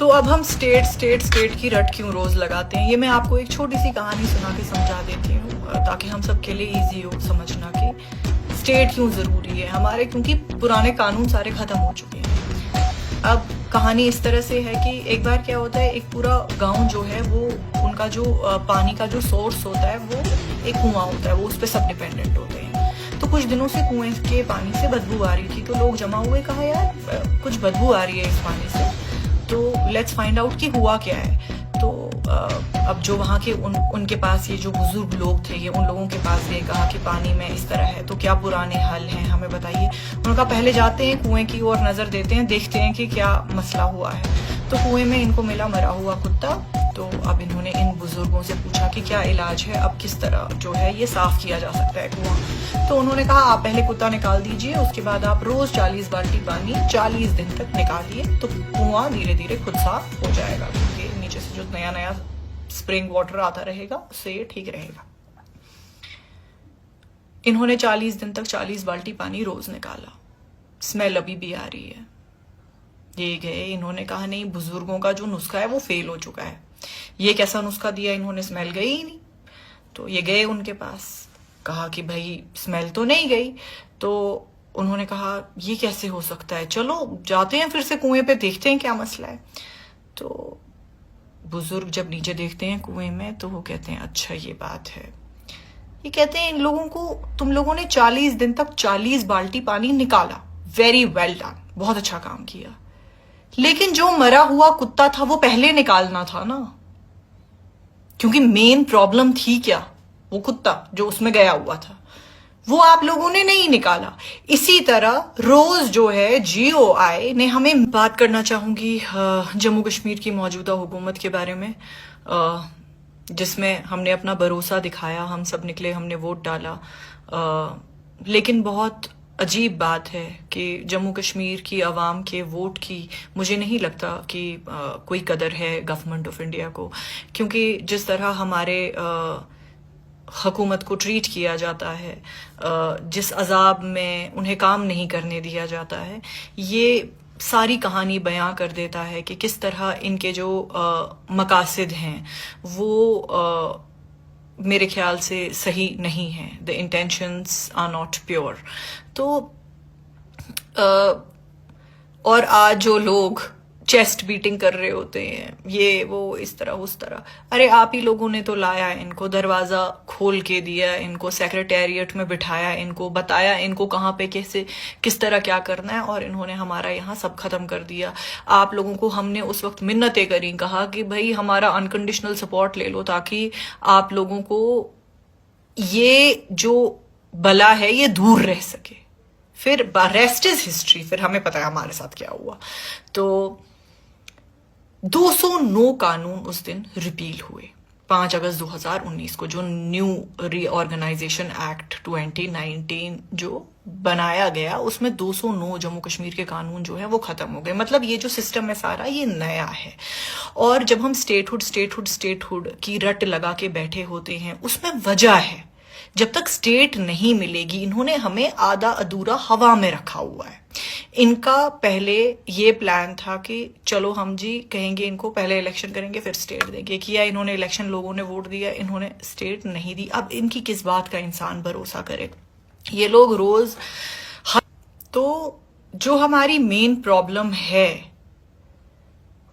तो अब हम स्टेट स्टेट स्टेट की रट क्यों रोज लगाते हैं, ये मैं आपको एक छोटी सी कहानी सुना के समझा देती हूँ ताकि हम सबके लिए इजी हो समझना कि स्टेट क्यों ज़रूरी है हमारे, क्योंकि पुराने कानून सारे ख़त्म हो चुके हैं। अब कहानी इस तरह से है कि एक बार क्या होता है, एक पूरा गांव जो है वो उनका जो पानी का जो सोर्स होता है वो एक कुआं होता है, वो उस पर सब डिपेंडेंट होते हैं। तो कुछ दिनों से कुएं के पानी से बदबू आ रही थी, तो लोग जमा हुए, कहा यार कुछ बदबू आ रही है इस पानी से, तो लेट्स फाइंड आउट कि हुआ क्या है। तो अब जो वहाँ के उनके पास ये जो बुजुर्ग लोग थे, ये उन लोगों के पास गए, कहा कि पानी में इस तरह है, तो क्या पुराने हल हैं, हमें बताइए। उनका पहले जाते हैं कुएं की ओर, नजर देते हैं, देखते हैं कि क्या मसला हुआ है। तो कुएं में इनको मिला मरा हुआ कुत्ता। तो अब इन्होंने इन बुजुर्गों से पूछा कि क्या इलाज है, अब किस तरह जो है ये साफ किया जा सकता है कुआं। तो उन्होंने कहा आप पहले कुत्ता निकाल दीजिए, उसके बाद आप रोज 40 बाल्टी पानी 40 दिन तक निकालिए, तो कुआं धीरे धीरे खुद साफ हो जाएगा, क्योंकि नीचे से जो नया नया स्प्रिंग वाटर आता रहेगा उससे ये ठीक रहेगा। इन्होंने 40 दिन तक 40 बाल्टी पानी रोज निकाला, स्मेल अभी भी आ रही है। ये गए, इन्होंने कहा नहीं, बुजुर्गों का जो नुस्खा है वो फेल हो चुका है, ये कैसा नुस्खा दिया इन्होंने, स्मेल गई ही नहीं। तो ये गए उनके पास, कहा कि भाई स्मेल तो नहीं गई। तो उन्होंने कहा ये कैसे हो सकता है, चलो जाते हैं फिर से कुएं पे, देखते हैं क्या मसला है। तो बुजुर्ग जब नीचे देखते हैं कुएं में, तो वो कहते हैं अच्छा ये बात है। ये कहते हैं इन लोगों को, तुम लोगों ने 40 दिन तक 40 बाल्टी पानी निकाला, वेरी वेल डन, बहुत अच्छा काम किया, लेकिन जो मरा हुआ कुत्ता था वो पहले निकालना था ना, क्योंकि मेन प्रॉब्लम थी क्या, वो कुत्ता जो उसमें गया हुआ था, वो आप लोगों ने नहीं निकाला। इसी तरह रोज जो है GOI ने हमें, बात करना चाहूंगी जम्मू कश्मीर की मौजूदा हुकूमत के बारे में, जिसमें हमने अपना भरोसा दिखाया, हम सब निकले, हमने वोट डाला, लेकिन बहुत अजीब बात है कि जम्मू कश्मीर की आवाम के वोट की मुझे नहीं लगता कि कोई कदर है गवर्नमेंट ऑफ इंडिया को, क्योंकि जिस तरह हमारे हुकूमत को ट्रीट किया जाता है, जिस अजाब में उन्हें काम नहीं करने दिया जाता है, ये सारी कहानी बयां कर देता है कि किस तरह इनके जो मकासद हैं वो मेरे ख्याल से सही नहीं है, the intentions are not pure. तो और आज जो लोग चेस्ट बीटिंग कर रहे होते हैं, ये वो इस तरह उस तरह, अरे आप ही लोगों ने तो लाया इनको, दरवाजा खोल के दिया इनको, सेक्रेटेरिएट में बिठाया इनको, बताया इनको कहाँ पे कैसे किस तरह क्या करना है, और इन्होंने हमारा यहाँ सब खत्म कर दिया। आप लोगों को हमने उस वक्त मिन्नतें करी, कहा कि भाई हमारा अनकंडीशनल सपोर्ट ले लो ताकि आप लोगों को ये जो बला है ये दूर रह सके। फिर रेस्ट इज हिस्ट्री, फिर हमें पता है हमारे साथ क्या हुआ। तो 209 कानून उस दिन रिपील हुए 5 अगस्त 2019 को, जो न्यू रीऑर्गेनाइजेशन एक्ट 2019 जो बनाया गया, उसमें 209 जम्मू कश्मीर के कानून जो है वो खत्म हो गए। मतलब ये जो सिस्टम है सारा ये नया है। और जब हम स्टेटहुड की रट लगा के बैठे होते हैं, उसमें वजह है, जब तक स्टेट नहीं मिलेगी, इन्होंने हमें आधा अधूरा हवा में रखा हुआ है। इनका पहले ये प्लान था कि चलो हम जी कहेंगे इनको, पहले इलेक्शन करेंगे फिर स्टेट देंगे, किया इन्होंने इलेक्शन, लोगों ने वोट दिया, इन्होंने स्टेट नहीं दी। अब इनकी किस बात का इंसान भरोसा करे, ये लोग रोज। तो जो हमारी मेन प्रॉब्लम है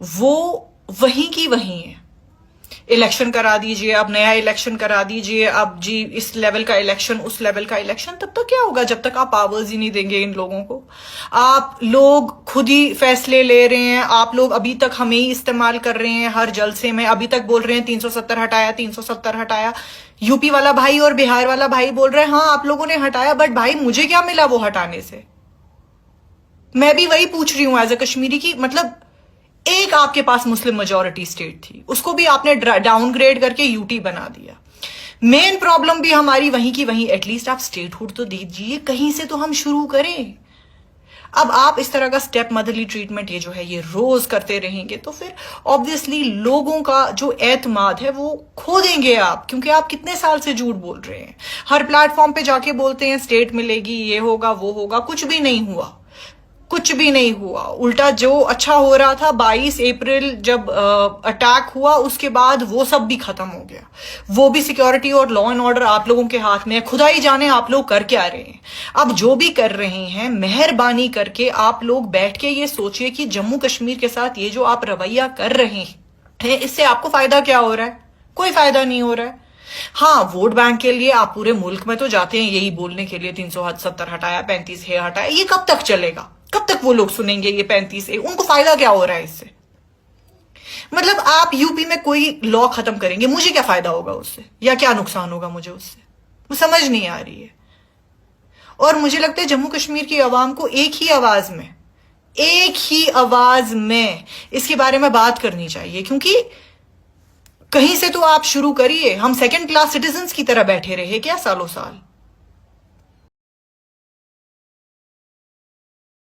वो वहीं की वहीं है। इलेक्शन करा दीजिए, अब नया इलेक्शन करा दीजिए, अब जी इस लेवल का इलेक्शन, उस लेवल का इलेक्शन, तब तक क्या होगा जब तक आप पावर्स ही नहीं देंगे इन लोगों को। आप लोग खुद ही फैसले ले रहे हैं, आप लोग अभी तक हमें ही इस्तेमाल कर रहे हैं हर जलसे में, अभी तक बोल रहे हैं 370 हटाया, 370 हटाया। यूपी वाला भाई और बिहार वाला भाई बोल रहे हैं हाँ आप लोगों ने हटाया, बट भाई मुझे क्या मिला वो हटाने से। मैं भी वही पूछ रही हूं एज अ कश्मीरी की, मतलब एक आपके पास मुस्लिम मेजॉरिटी स्टेट थी, उसको भी आपने डाउनग्रेड करके यूटी बना दिया। मेन प्रॉब्लम भी हमारी वहीं की वहीं, एटलीस्ट आप स्टेटहुड तो दीजिए, कहीं से तो हम शुरू करें। अब आप इस तरह का स्टेप मदरली ट्रीटमेंट ये जो है ये रोज करते रहेंगे तो फिर ऑब्वियसली लोगों का जो एतमाद है वो खो देंगे आप, क्योंकि आप कितने साल से झूठ बोल रहे हैं, हर प्लेटफॉर्म पे जाके बोलते हैं स्टेट मिलेगी, ये होगा वो होगा, कुछ भी नहीं हुआ। कुछ भी नहीं हुआ। उल्टा जो अच्छा हो रहा था 22 अप्रैल जब अटैक हुआ उसके बाद वो सब भी खत्म हो गया। वो भी सिक्योरिटी और लॉ एंड ऑर्डर आप लोगों के हाथ में है। खुदा ही जाने आप लोग कर क्या रहे हैं। अब जो भी कर रहे हैं मेहरबानी करके आप लोग बैठ के ये सोचिए कि जम्मू कश्मीर के साथ ये जो आप रवैया कर रहे हैं इससे आपको फायदा क्या हो रहा है। कोई फायदा नहीं हो रहा है। हाँ, वोट बैंक के लिए आप पूरे मुल्क में तो जाते हैं यही बोलने के लिए 370 हटाया, 35A हटाया। ये कब तक चलेगा? कब तक वो लोग सुनेंगे ये 35A? उनको फायदा क्या हो रहा है इससे? मतलब आप यूपी में कोई लॉ खत्म करेंगे, मुझे क्या फायदा होगा उससे, या क्या नुकसान होगा मुझे उससे? वो समझ नहीं आ रही है। और मुझे लगता है जम्मू कश्मीर की आवाम को एक ही आवाज में इसके बारे में बात करनी चाहिए, क्योंकि कहीं से तो आप शुरू करिए। हम सेकंड क्लास सिटीजन्स की तरह बैठे रहे क्या सालों साल?